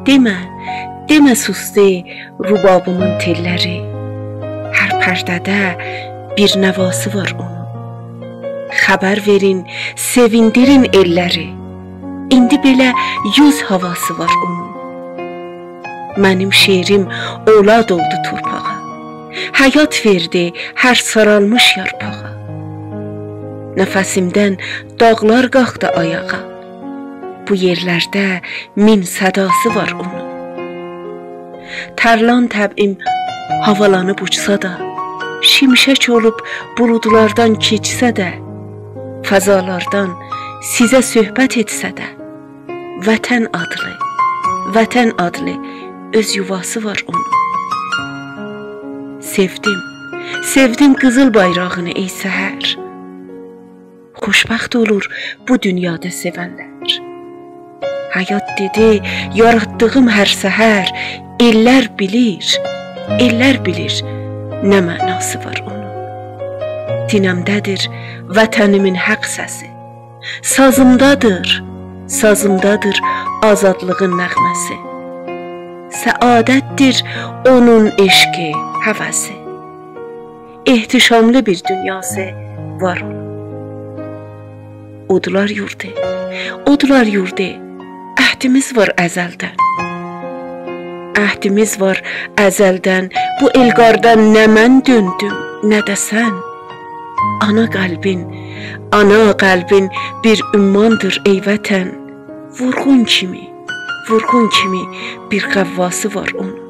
Demə susdu rubabımın telləri. Hər pərdədə bir nəvası var onun. Xəbər verin, sevindirin elləri. İndi belə yüz havası var onun. Mənim şeirim olad oldu torpağa. Həyat verdi hər saralmış yarpağa. Nəfəsimdən dağlar qalxdı ayağa. Bu yerlərdə min sədası var onun. Tərlan təbim havalanıb uçsa da, şimşək olub buludlardan keçsə də, fəzalardan sizə söhbət etsə də, vətən adlı öz yuvası var onun. Sevdim qızıl bayrağını ey səhər. Xoşbəxt olur bu dünyada sevənlər. Həyat dedi, yaratdığım hər səhər, ellər bilir nə mənası var onun. Dinəmdədir vətənimin həq səsi. Sazımdadır azadlığın nəğməsi. Səadətdir onun eşqi, həvəsi. Ehtişamlı bir dünyası var onun. Odlar yurdu, əhdimiz var əzəldən. Bu elqardan nə mən döndüm, nə də sən. Ana qəlbin bir ümmandır ey vətən. Vurğun kimi bir qəvvası var onun.